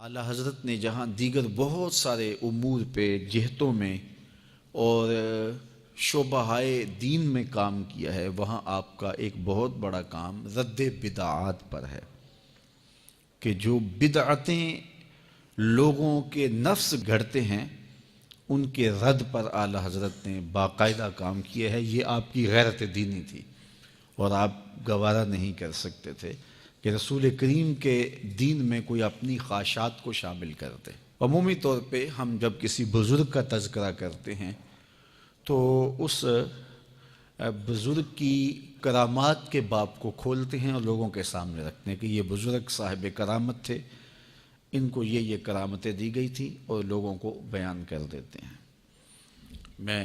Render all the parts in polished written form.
اعلیٰ حضرت نے جہاں دیگر بہت سارے امور پہ جہتوں میں اور شعبۂ دین میں کام کیا ہے، وہاں آپ کا ایک بہت بڑا کام رد بدعات پر ہے کہ جو بدعتیں لوگوں کے نفس گھڑتے ہیں ان کے رد پر اعلیٰ حضرت نے باقاعدہ کام کیا ہے۔ یہ آپ کی غیرت دینی تھی اور آپ گوارہ نہیں کر سکتے تھے کہ رسول کریم کے دین میں کوئی اپنی خواہشات کو شامل کر دے۔ عمومی طور پہ ہم جب کسی بزرگ کا تذکرہ کرتے ہیں تو اس بزرگ کی کرامات کے باب کو کھولتے ہیں اور لوگوں کے سامنے رکھتے ہیں کہ یہ بزرگ صاحب کرامت تھے، ان کو یہ کرامتیں دی گئی تھی، اور لوگوں کو بیان کر دیتے ہیں۔ میں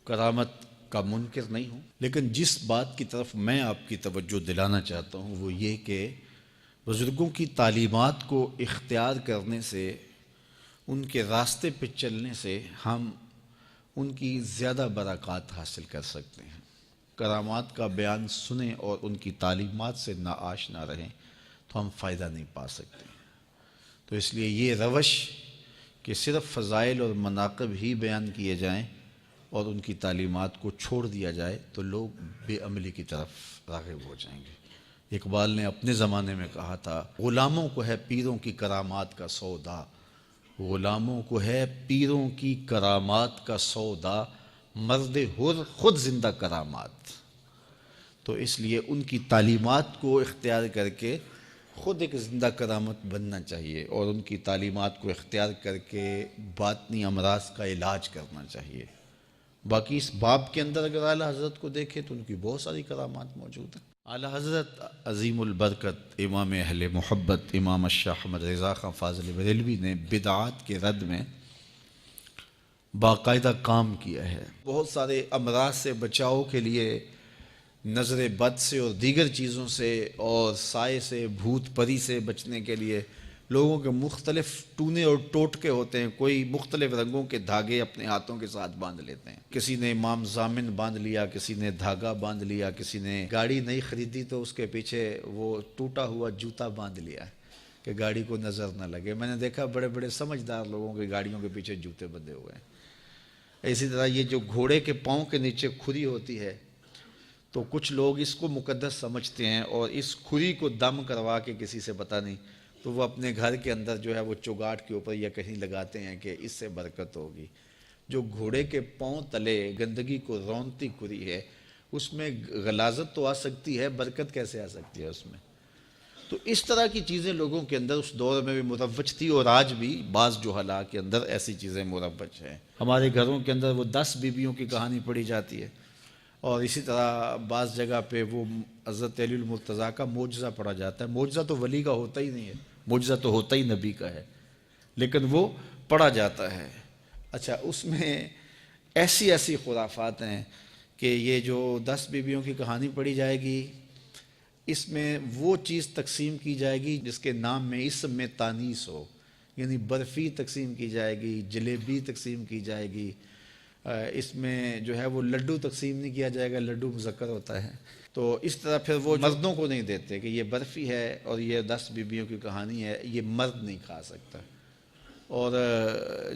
کرامت کا منکر نہیں ہوں، لیکن جس بات کی طرف میں آپ کی توجہ دلانا چاہتا ہوں وہ یہ کہ بزرگوں کی تعلیمات کو اختیار کرنے سے، ان کے راستے پہ چلنے سے ہم ان کی زیادہ برکات حاصل کر سکتے ہیں۔ کرامات کا بیان سنیں اور ان کی تعلیمات سے ناآشنا رہیں تو ہم فائدہ نہیں پا سکتے۔ تو اس لیے یہ روش کہ صرف فضائل اور مناقب ہی بیان کیے جائیں اور ان کی تعلیمات کو چھوڑ دیا جائے تو لوگ بے عملی کی طرف راغب ہو جائیں گے۔ اقبال نے اپنے زمانے میں کہا تھا، غلاموں کو ہے پیروں کی کرامات کا سودا، غلاموں کو ہے پیروں کی کرامات کا سودا، مرد حر خود زندہ کرامات۔ تو اس لیے ان کی تعلیمات کو اختیار کر کے خود ایک زندہ کرامت بننا چاہیے اور ان کی تعلیمات کو اختیار کر کے باطنی امراض کا علاج کرنا چاہیے۔ باقی اس باب کے اندر اگر اعلیٰ حضرت کو دیکھیں تو ان کی بہت ساری کرامات موجود ہیں۔ اعلیٰ حضرت عظیم البرکت امام اہل محبت امام الشاہ احمد رضا خان فاضل بریلوی نے بدعات کے رد میں باقاعدہ کام کیا ہے۔ بہت سارے امراض سے بچاؤ کے لیے، نظر بد سے اور دیگر چیزوں سے اور سائے سے، بھوت پری سے بچنے کے لیے لوگوں کے مختلف ٹونے اور ٹوٹکے ہوتے ہیں۔ کوئی مختلف رنگوں کے دھاگے اپنے ہاتھوں کے ساتھ باندھ لیتے ہیں، کسی نے امام ضامن باندھ لیا، کسی نے دھاگا باندھ لیا، کسی نے گاڑی نہیں خریدی تو اس کے پیچھے وہ ٹوٹا ہوا جوتا باندھ لیا کہ گاڑی کو نظر نہ لگے۔ میں نے دیکھا بڑے بڑے سمجھدار لوگوں کے گاڑیوں کے پیچھے جوتے بندھے ہوئے ہیں۔ اسی طرح یہ جو گھوڑے کے پاؤں کے نیچے کھری ہوتی ہے تو کچھ لوگ اس کو مقدس سمجھتے ہیں اور اس کھری کو دم کروا کے کسی سے پتہ نہیں تو وہ اپنے گھر کے اندر جو ہے وہ چوگاٹ کے اوپر یا کہیں لگاتے ہیں کہ اس سے برکت ہوگی۔ جو گھوڑے کے پاؤں تلے گندگی کو رونتی کھری ہے اس میں غلاظت تو آ سکتی ہے، برکت کیسے آ سکتی ہے اس میں؟ تو اس طرح کی چیزیں لوگوں کے اندر اس دور میں بھی مروج تھی اور آج بھی بعض جہلاء کے اندر ایسی چیزیں مروج ہیں۔ ہمارے گھروں کے اندر وہ 10 بیویوں کی کہانی پڑھی جاتی ہے اور اسی طرح بعض جگہ پہ وہ حضرت علی المرتضیٰ کا معجزہ پڑھا جاتا ہے۔ معجزہ تو ولی کا ہوتا ہی نہیں ہے، معجزہ تو ہوتا ہی نبی کا ہے، لیکن وہ پڑھا جاتا ہے۔ اچھا، اس میں ایسی ایسی خرافات ہیں کہ یہ جو 10 بیویوں کی کہانی پڑھی جائے گی اس میں وہ چیز تقسیم کی جائے گی جس کے نام میں اسم میں تانیث ہو، یعنی برفی تقسیم کی جائے گی، جلیبی تقسیم کی جائے گی، اس میں جو ہے وہ لڈو تقسیم نہیں کیا جائے گا، لڈو مذکر ہوتا ہے۔ تو اس طرح پھر وہ مردوں کو نہیں دیتے کہ یہ برفی ہے اور یہ 10 بیویوں کی کہانی ہے، یہ مرد نہیں کھا سکتا، اور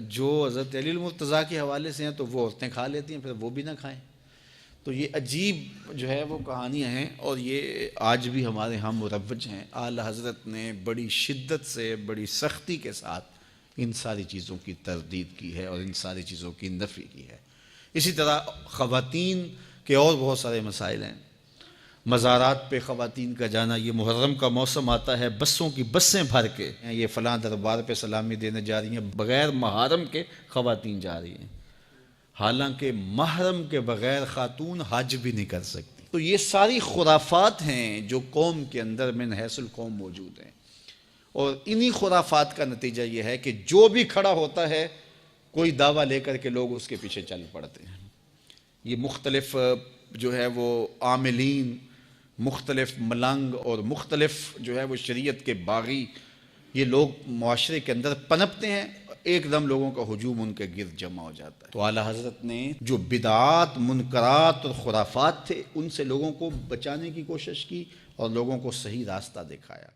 جو حضرت علی المرتضیٰ کے حوالے سے ہیں تو وہ عورتیں کھا لیتی ہیں، پھر وہ بھی نہ کھائیں۔ تو یہ عجیب جو ہے وہ کہانیاں ہیں اور یہ آج بھی ہمارے ہاں مروج ہیں۔ اعلیٰ حضرت نے بڑی شدت سے، بڑی سختی کے ساتھ ان ساری چیزوں کی تردید کی ہے اور ان ساری چیزوں کی نفی کی ہے۔ اسی طرح خواتین کے اور بہت سارے مسائل ہیں۔ مزارات پہ خواتین کا جانا، یہ محرم کا موسم آتا ہے، بسوں کی بسیں بھر کے یہ فلاں دربار پہ سلامی دینے جا رہی ہیں، بغیر محرم کے خواتین جا رہی ہیں، حالانکہ محرم کے بغیر خاتون حج بھی نہیں کر سکتی۔ تو یہ ساری خرافات ہیں جو قوم کے اندر من حیث القوم موجود ہیں، اور انہی خرافات کا نتیجہ یہ ہے کہ جو بھی کھڑا ہوتا ہے کوئی دعویٰ لے کر کے لوگ اس کے پیچھے چل پڑتے ہیں۔ یہ مختلف جو ہے وہ عاملین، مختلف ملنگ اور مختلف جو ہے وہ شریعت کے باغی، یہ لوگ معاشرے کے اندر پنپتے ہیں، ایک دم لوگوں کا ہجوم ان کے گرد جمع ہو جاتا ہے۔ تو اعلیٰ حضرت نے جو بدعات، منکرات اور خرافات تھے ان سے لوگوں کو بچانے کی کوشش کی اور لوگوں کو صحیح راستہ دکھایا۔